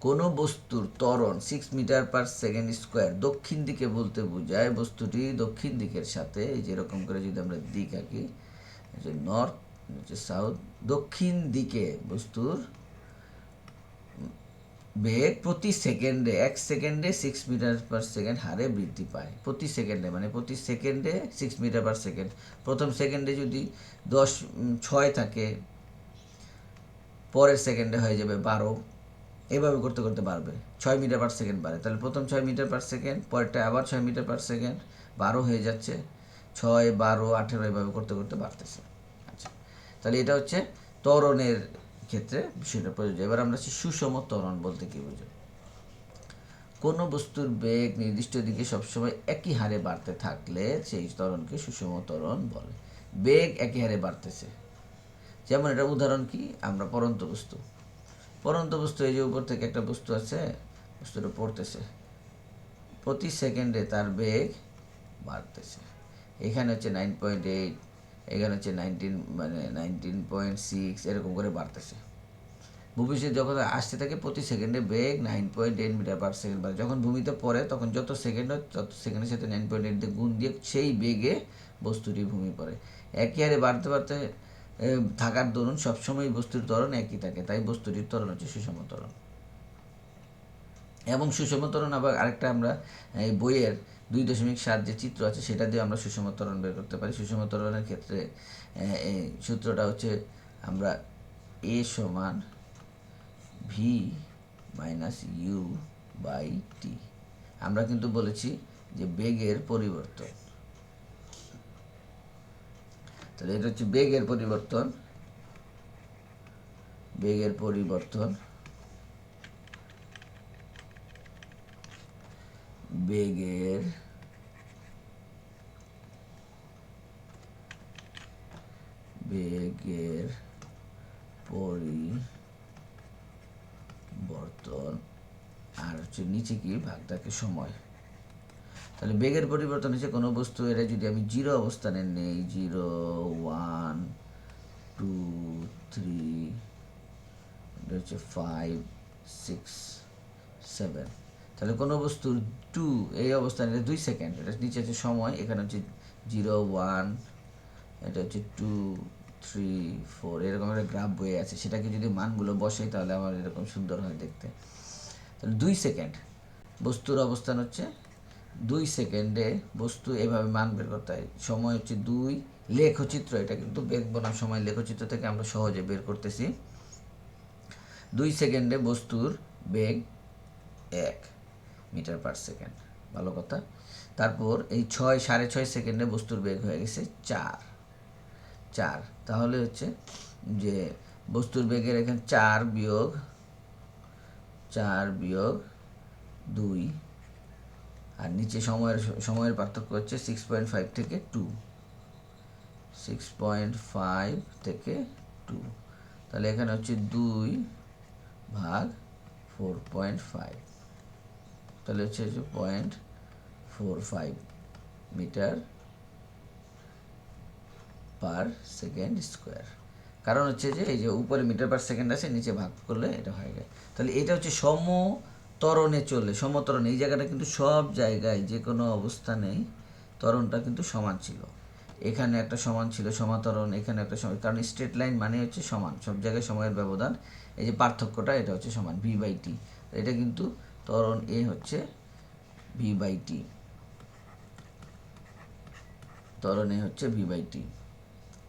কোনো বস্তুর ত্বরণ 6 মিটার পার সেকেন্ড স্কোয়ার দক্ষিণ দিকে বলতে বোঝায় বস্তুটি দক্ষিণ দিকের সাথে, এই যেরকম করে যদি আমরা দিক আঁকি, যে নর্থ হচ্ছে সাউথ, দক্ষিণ দিকে বস্তুর বেগ প্রতি সেকেন্ডে 1 সেকেন্ডে 6 মিটার পার সেকেন্ড হারে বৃদ্ধি পায়। প্রতি সেকেন্ডে মানে প্রতি সেকেন্ডে 6 মিটার পার সেকেন্ড। প্রথম সেকেন্ডে যদি 6 থাকে, পরের সেকেন্ডে হয়ে যাবে 12, এভাবে করতে করতে বাড়বে, 6 মিটার পার সেকেন্ড বাড়ে। তাহলে প্রথম 6 মিটার পার সেকেন্ড, পরেরটা আবার 6 মিটার পার সেকেন্ড, 12 হয়ে যাচ্ছে, 6, 12, 18 এভাবে করতে করতে বাড়তেছে। আচ্ছা, তাহলে এটা হচ্ছে ত্বরণের ক্ষেত্রে বিষয়টা প্রযোজ্য। এবার আমরা সুষম ত্বরণ বলতে কী বুঝো? কোনো বস্তুর বেগ নির্দিষ্ট দিকে সবসময় একই হারে বাড়তে থাকলে সেই ত্বরণকে সুষম ত্বরণ বলে। বেগ একই হারে বাড়তেছে, যেমন এটা উদাহরণ কি, আমরা পড়ন্ত বস্তু এই যে উপর থেকে একটা বস্তু আছে, বস্তুটা পড়তেছে, প্রতি সেকেন্ডে তার বেগ বাড়তেছে। এখানে হচ্ছে 9.8, এখানে হচ্ছে 19.6, এরকম করে বাড়তেছে। ভবিষ্যৎ যখন আসতে থাকে প্রতি সেকেন্ডে বেগ 9.8 মিটার পার সেকেন্ড বাড়ে। যখন ভূমিতে পড়ে তখন যত সেকেন্ড হয় তত সেকেন্ডের সাথে 9.8 দিয়ে গুণ দিয়ে সেই বেগে বস্তুটি ভূমি পড়ে। একই হারে বাড়তে বাড়তে থাকার দরুন সবসময় বস্তুর ত্বরণ একই থাকে, তাই বস্তুটির ত্বরণ হচ্ছে সুষম ত্বরণ। এবং সুষম ত্বরণ আবার আরেকটা আমরা এই বইয়ের 2.7 যে চিত্র আছে সেটা দিয়ে আমরা সুষম ত্বরণ বের করতে পারি। সুষম ত্বরণের ক্ষেত্রে এই সূত্রটা হচ্ছে আমরা এ সমান V minus you by T. আমরা কিন্তু বলেছি যে বেগের পরিবর্তন, তাহলে এটা হচ্ছে বেগের পরিবর্তন, বেগের পরিবর্তন, বেগের বেগের পরিবর্তন আর হচ্ছে নিচে কি ভাগ থাকে সময়। তাহলে বেগের পরিবর্তন হচ্ছে কোনো বস্তু এটা যদি আমি 0 অবস্থানে নেই, 0, 1, 2, 3, এটা হচ্ছে 5, 6, 7, তাহলে কোনো বস্তুর 2 এই অবস্থানে 2 সেকেন্ড, এটা নিচে হচ্ছে সময়, এখানে হচ্ছে 0, 1, এটা হচ্ছে 2, 3, 4, এরকম একটা গ্রাফ বয়ে আছে, সেটাকে যদি মানগুলো বসাই তাহলে আমার এরকম সুন্দর হয় দেখতে। তাহলে 2 সেকেন্ড বস্তুর অবস্থান হচ্ছে 2 সেকেন্ডে বস্তু এভাবে মান বের করতে হয়। সময় হচ্ছে 2, লেখচিত্র, এটা কিন্তু বেগ বনাম সময় লেখচিত্র থেকে আমরা সহজে বের করতেছি। 2 সেকেন্ডে বস্তুর বেগ 1 মিটার পার সেকেন্ড, ভালো কথা। তারপর এই 6.5 সেকেন্ডে বস্তুর বেগ হয়ে গেছে 4, তাহলে হচ্ছে যে বস্তুর বেগের এখানে 4 বিয়োগ 2, আর নিচে সময়ের পার্থক্য হচ্ছে 6.5 থেকে 2, 6.5 থেকে 2, তাহলে এখানে হচ্ছে 2 ভাগ 4.5, তাহলে হচ্ছে 0.45 মিটার পার সেকেন্ড স্কোয়ার। কারণ হচ্ছে যে এই যে উপরে মিটার পার সেকেন্ড আছে, নিচে ভাগ করলে এটা হয়ে যায়। তাহলে এটা হচ্ছে সমত্বরণে চলে, সমত্বরণ এই জায়গাটা কিন্তু সব জায়গায় যে কোনো অবস্থানেই ত্বরণটা কিন্তু সমান ছিল। এখানে একটা সমান ছিল সমান্তরণ, এখানে একটা সমান, কারণ স্ট্রেট লাইন মানে হচ্ছে সমান, সব জায়গায় সময়ের ব্যবধান, এই যে পার্থক্যটা এটা হচ্ছে সমান ভি বাই টি। এটা কিন্তু ত্বরণ এ হচ্ছে ভি বাই টি, ত্বরণ এ হচ্ছে ভি বাই টি,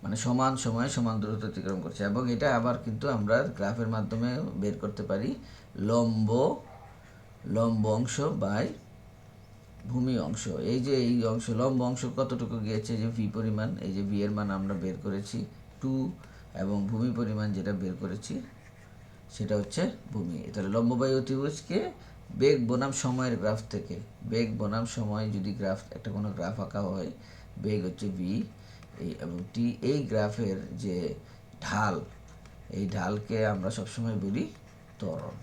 মানে সমান সময়ে সমান দূরত্ব অতিক্রম করছে। এবং এটা আবার কিন্তু আমরা গ্রাফের মাধ্যমে বের করতে পারি, লম্ব অংশ বাই ভূমি অংশ। এই যে এই অংশ লম্ব অংশ কতটুকু গিয়েছে, যে ভি পরিমাণ, এই যে ভি এর মান আমরা বের করেছি 2, এবং ভূমি পরিমাণ যেটা বের করেছি সেটা হচ্ছে ভূমি। তাহলে লম্ব বাই অতিভুজকে বেগ বনাম সময়ের গ্রাফ থেকে, বেগ বনাম সময় যদি একটা কোনো গ্রাফ আঁকা হয়, বেগ হচ্ছে ভি এবং টি, এই গ্রাফের যে ঢাল, এই ঢালকে আমরা সবসময় বলি ত্বরণ।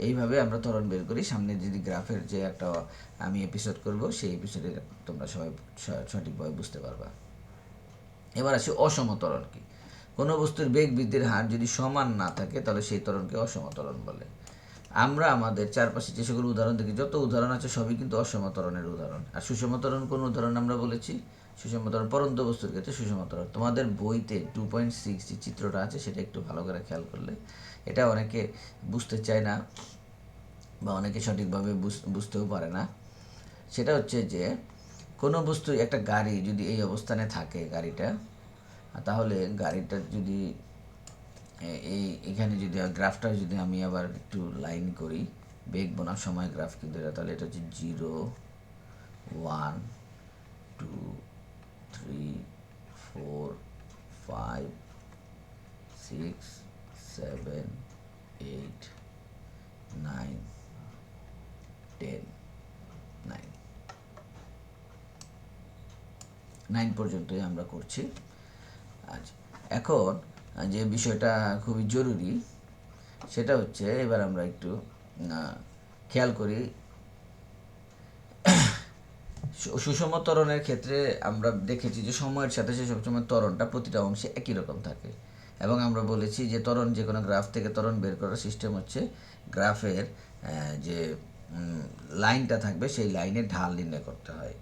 এইভাবে আমরা ত্বরণ বের করি। সামনে যদি গ্রাফের যে একটা আমি এপিসোড করব, সেই এপিসোডে তোমরা সবাই সঠিকভাবে বুঝতে পারবা। এবার আসি অসম ত্বরণ কি। কোনো বস্তুর বেগ বৃদ্ধির হার যদি সমান না থাকে তাহলে সেই ত্বরণকে অসম ত্বরণ বলে। আমরা আমাদের চারপাশে যে সকল উদাহরণ দেখি, যত উদাহরণ আছে সবই কিন্তু অসম ত্বরণের উদাহরণ। আর সুষম ত্বরণ কোন উদাহরণ আমরা বলেছি, সুষম ত্বরণ পরন্ত বস্তুর ক্ষেত্রে সুষম ত্বরণ। তোমাদের বইতে 2.6 যে চিত্রটা আছে সেটা একটু ভালো করে খেয়াল করলে, এটা অনেকে বুঝতে চায় না বা অনেকে সঠিকভাবে বুঝতেও পারে না। সেটা হচ্ছে যে কোনো বস্তু, একটা গাড়ি যদি এই অবস্থানে থাকে গাড়িটা, তাহলে গাড়িটা যদি এখানে যদি গ্রাফটা যদি আমি আবার একটু লাইন করি, বেগ বনাম সময় গ্রাফ কিন্তু এটা, তাহলে এটা হচ্ছে 0, 1, 2, 3, 4, 5, 6, 7, 8, 9, 10, 9 পর্যন্তই আমরা করছি। আচ্ছা, এখন যে বিষয়টা খুবই জরুরি সেটা হচ্ছে, এবার আমরা একটু খেয়াল করি। সুষম ত্বরণের ক্ষেত্রে আমরা দেখেছি যে সময়ের সাথে সে সবসময় ত্বরণটা প্রতিটা অংশে একই রকম থাকে, এবং আমরা বলেছি যে ত্বরণ, যে কোনো গ্রাফ থেকে ত্বরণ বের করার সিস্টেম হচ্ছে গ্রাফের যে লাইনটা থাকবে সেই লাইনের ঢাল নির্ণয় করতে হয়।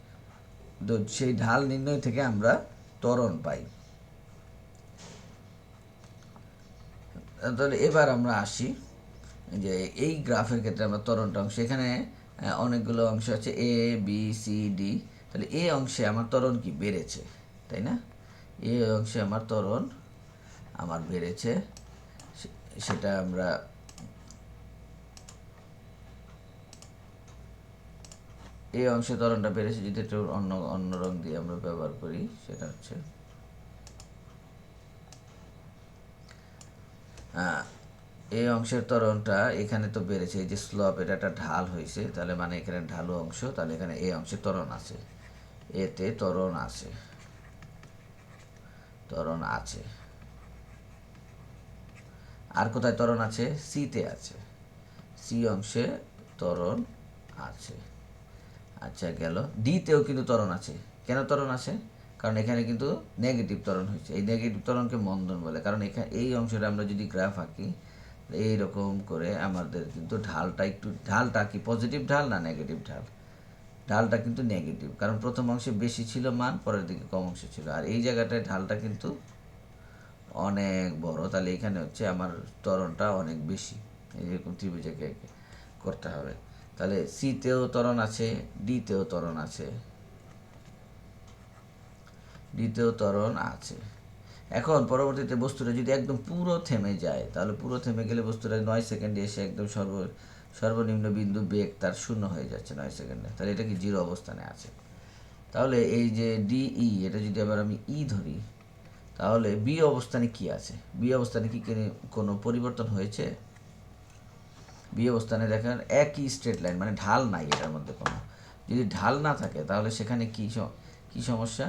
তো সেই ঢাল নির্ণয় থেকে আমরা ত্বরণ পাই। তাহলে এবার আমরা আসি যে এই গ্রাফের ক্ষেত্রে আমরা ত্বরণটা অংশ, এখানে অনেকগুলো অংশ আছে, এ বি সি ডি। তাহলে এ অংশে আমার ত্বরণ কি বেড়েছে, তাই না? এ অংশে আমার ত্বরণ আমার বেড়েছে, সেটা আমরা এই অংশে ত্বরণটা বেড়েছে। যদি একটু অন্য অন্য রং দিয়ে আমরা ব্যবহার করি, সেটা হচ্ছে এই অংশের ত্বরণটা এখানে তো বেড়েছে, এই যে স্লপ, এটা একটা ঢাল হয়েছে, তাহলে মানে এখানে ঢালু অংশ, তাহলে এখানে এই অংশে ত্বরণ আছে, এতে ত্বরণ আছে, ত্বরণ আছে। আর কোথায় ত্বরণ আছে? সিতে আছে, সি অংশে ত্বরণ আছে। আচ্ছা, গেল। ডিতেও কিন্তু ত্বরণ আছে। কেন ত্বরণ আছে? কারণ এখানে কিন্তু নেগেটিভ ত্বরণ হয়েছে। এই নেগেটিভ ত্বরণকে মন্দন বলে, কারণ এখানে এই অংশটা আমরা যদি গ্রাফ আঁকি এইরকম করে, আমাদের কিন্তু ঢালটা কি পজিটিভ ঢাল না নেগেটিভ ঢাল? ঢালটা কিন্তু নেগেটিভ, কারণ প্রথম অংশে বেশি ছিল মান, পরের দিকে কম অংশে ছিল। আর এই জায়গাটায় ঢালটা কিন্তু অনেক বড়, তাহলে এখানে হচ্ছে আমার ত্বরণটা অনেক বেশি। এরকম ত্রিভুজকে করতে হবে। তাহলে সিতেও ত্বরণ আছে, ডিতেও ত্বরণ আছে, ডিতেও ত্বরণ আছে। এখন পরবর্তীতে বস্তুটা যদি একদম পুরো থেমে যায়, তাহলে পুরো থেমে গেলে বস্তুটা 9 সেকেন্ডে এসে একদম সর্বনিম্ন বিন্দু বেগ তার শূন্য হয়ে যাচ্ছে 9 সেকেন্ডে। তাহলে এটা কি জিরো অবস্থানে আছে। তাহলে এই যে ডিই, এটা যদি আবার আমি ই ধরি, তাহলে বি অবস্থানে কি আছে? বি অবস্থানে কি কোনো পরিবর্তন হয়েছে? বি অবস্থানে দেখেন একই স্ট্রেট লাইন, মানে ঢাল নাই এটার মধ্যে কোনো। যদি ঢাল না থাকে তাহলে সেখানে কি সমস্যা?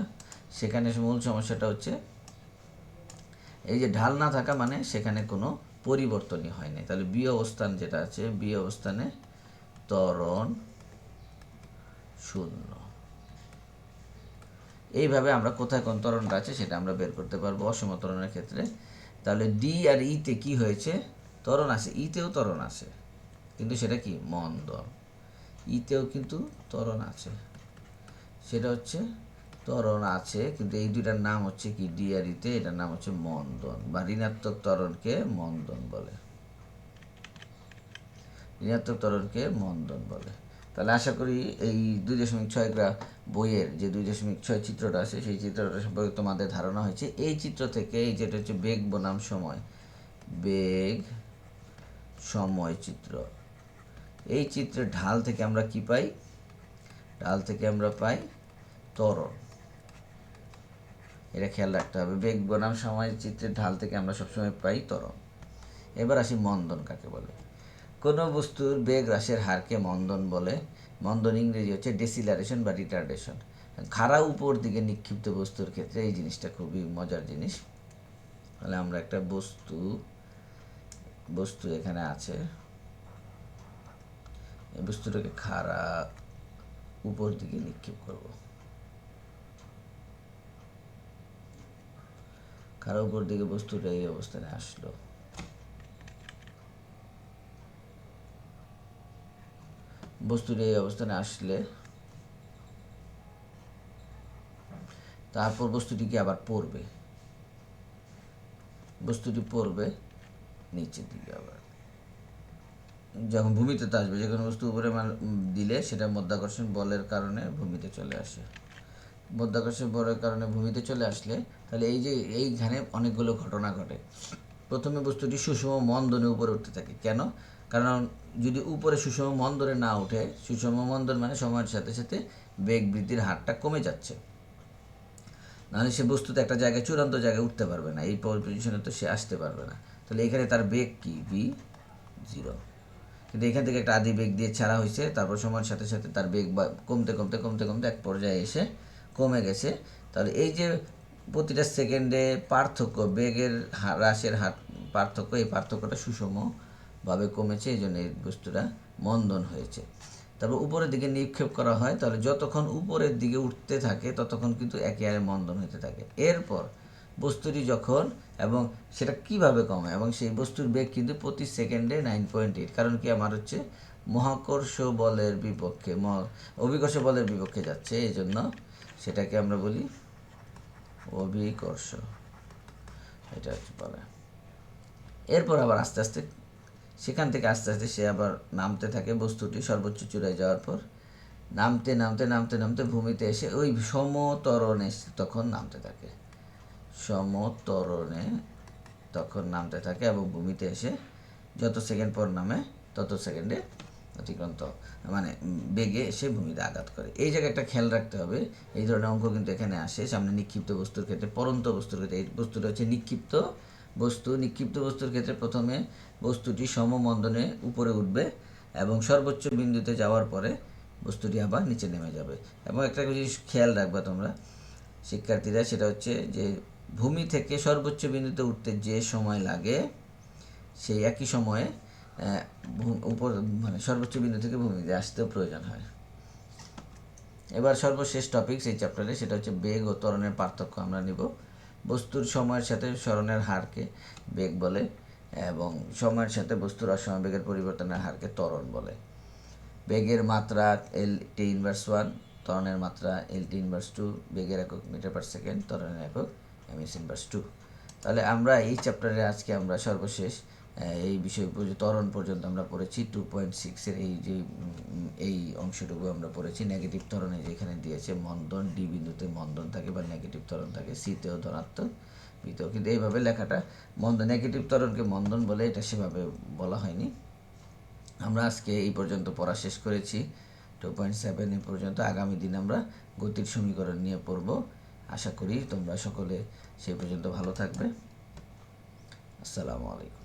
সেখানে মূল সমস্যাটা হচ্ছে এই যে ঢাল না থাকা, মানে সেখানে কোনো পরিবর্তনই হয় নাই। তাহলে বি অবস্থান যেটা আছে, বি অবস্থানে ত্বরণ শূন্য। এইভাবে আমরা কোথায় কোন ত্বরণটা আছে সেটা আমরা বের করতে পারবো অসম ত্বরণের ক্ষেত্রে। তাহলে ডি আর ইতে কি হয়েছে? ত্বরণ আছে, ইতেও ত্বরণ আছে, কিন্তু সেটা কি মন্দন। ইতেও কিন্তু ত্বরণ আছে, সেটা হচ্ছে ত্বরণ আছে, কিন্তু এই দুইটার নাম হচ্ছে কি, ডি আর ইতে, এটার নাম হচ্ছে মন্দন, বা ঋণাত্মক ত্বরণকে মন্দন বলে, ঋণাত্মক ত্বরণকে মন্দন বলে। তাহলে আশা করি এই 2.6 বইয়ের যে 2.6 চিত্রটা আছে, সেই চিত্রটা সম্পর্কে তোমাদের ধারণা হয়েছে। এই চিত্র থেকে, এই যেটা হচ্ছে বেগ বনাম সময়, বেগ সময় চিত্র, এই চিত্রের ঢাল থেকে আমরা কি পাই? ঢাল থেকে আমরা পাই ত্বরণ। এটা খেয়াল রাখতে হবে, বেগ বনাম সময় চিত্রের ঢাল থেকে আমরা সবসময় পাই ত্বরণ। এবার আসি মন্দন কাকে বলে। কোনো বস্তুর বেগ হ্রাসের হারকে মন্দন বলে। মন্দন ইংরেজি হচ্ছে ডেসিলারেশন বা রিটার্ডেশন। খাড়া উপর দিকে নিক্ষিপ্ত বস্তুর ক্ষেত্রে এই জিনিসটা খুবই মজার জিনিস। তাহলে আমরা একটা বস্তু এখানে আছে, এই বস্তুটাকে খাড়া উপর দিকে নিক্ষেপ করব। খাড়া উপর দিকে বস্তুটা এই অবস্থানে আসলো, বস্তুটা এই অবস্থানে আসলে তারপর বস্তুটিকে আবার পড়বে, বস্তুটি পড়বে নিচের দিকে। আবার যখন ভূমিতে তো আসবে, যে কোনো বস্তু উপরে দিলে সেটা মাধ্যাকর্ষণ বলের কারণে ভূমিতে চলে আসে। মাধ্যাকর্ষণ বলের কারণে ভূমিতে চলে আসলে, তাহলে এই যে এইখানে অনেকগুলো ঘটনা ঘটে। প্রথমে বস্তুটি সুষম মন্দনে উপরে উঠতে থাকে। কেন? কারণ যদি উপরে সুষম মন্দনে না ওঠে, সুষম মন্দন মানে সময়ের সাথে সাথে বেগ বৃদ্ধির হারটা কমে যাচ্ছে, নাহলে সে বস্তুতে একটা জায়গায়, চূড়ান্ত জায়গায় উঠতে পারবে না, এই পজিশনে তো সে আসতে পারবে না। তাহলে এখানে তার বেগ কি? ভি 0। কিন্তু এখান থেকে একটা আদি বেগ দিয়ে ছাড়া হয়েছে, তারপর সময়ের সাথে সাথে তার বেগ কমতে কমতে কমতে কমতে এক পর্যায়ে এসে কমে গেছে। তাহলে এই যে প্রতিটা সেকেন্ডে পার্থক্য, বেগের হ্রাসের হার পার্থক্য, এই পার্থক্যটা সুষমভাবে কমেছে, এই জন্য এই বস্তুটা মন্দন হয়েছে। তারপর উপরের দিকে নিক্ষেপ করা হয়, তাহলে যতক্ষণ উপরের দিকে উঠতে থাকে ততক্ষণ কিন্তু একই হারে মন্দন হতে থাকে। এরপর বস্তুটি যখন, এবং সেটা কিভাবে কমে, এবং সেই বস্তুর বেগ কিন্তু প্রতি সেকেন্ডে 9.8, কারণ কি আমার হচ্ছে মহাকর্ষ বলের বিপক্ষে, অভিকর্ষ বলের বিপক্ষে যাচ্ছে, এই জন্য সেটাকে আমরা বলি অভিকর্ষ, এটা হচ্ছে বলে। এরপর আবার আস্তে আস্তে সেখান থেকে আস্তে আস্তে সে আবার নামতে থাকে, বস্তুটি সর্বোচ্চ চূড়ায় যাওয়ার পর নামতে নামতে নামতে নামতে ভূমিতে এসে ওই সমতরণে তখন নামতে থাকে, সমতরণে তখন নামতে থাকে, এবং ভূমিতে এসে যত সেকেন্ড পর নামে তত সেকেন্ডে অতিক্রান্ত মানে বেগে এসে ভূমিতে আঘাত করে। এই জায়গায় একটা খেয়াল রাখতে হবে, এই ধরনের অঙ্ক কিন্তু এখানে আসে সামনে নিক্ষিপ্ত বস্তুর ক্ষেত্রে, পরন্ত বস্তুর ক্ষেত্রে। এই বস্তুটা হচ্ছে নিক্ষিপ্ত বস্তু। নিক্ষিপ্ত বস্তুর ক্ষেত্রে প্রথমে বস্তুটি সমমন্দনে উপরে উঠবে এবং সর্বোচ্চ বিন্দুতে যাওয়ার পরে বস্তুটি আবার নিচে নেমে যাবে। এবং একটা জিনিস খেয়াল রাখবা তোমরা শিক্ষার্থীরা, সেটা হচ্ছে যে ভূমি থেকে সর্বোচ্চ বিন্দুতে উঠতে যে সময় লাগে সেই একই সময়ে উপর মানে সর্বোচ্চ বিন্দু থেকে ভূমিতে আসতেও প্রয়োজন হয়। এবার সর্বশেষ টপিক এই চ্যাপ্টারে, সেটা হচ্ছে বেগ ও ত্বরণের পার্থক্য আমরা নিব। বস্তুর সময়ের সাথে সরণের হারকে বেগ বলে, এবং সময়ের সাথে বস্তুর অসময় বেগের পরিবর্তনের হারকে ত্বরণ বলে। বেগের মাত্রা L(t−1), ত্বরণের মাত্রা L(t−2), বেগের একক মিটার পার সেকেন্ড, ত্বরণের একক m(s)(2). তাহলে আমরা এই চ্যাপ্টারে আজকে আমরা সর্বশেষ এই বিষয় ত্বরণ পর্যন্ত আমরা পড়েছি। 2.6-এর এই অংশটুকু আমরা পড়েছি। নেগেটিভ ত্বরণে যেখানে দিয়েছে মন্দন, ডি বিন্দুতে মন্দন থাকে বা নেগেটিভ ত্বরণ থাকে, সিতেও ধনাত্মক, বিতেও, কিন্তু এইভাবে লেখাটা নেগেটিভ ত্বরণকে মন্দন বলে, এটা সেভাবে বলা হয়নি। আমরা আজকে এই পর্যন্ত পড়া শেষ করেছি, 2.7 এ পর্যন্ত। আগামী দিন আমরা গতির সমীকরণ নিয়ে পড়ব। আশা করি তোমরা সকলে সেই পর্যন্ত ভালো থাকবে। আসসালামু আলাইকুম।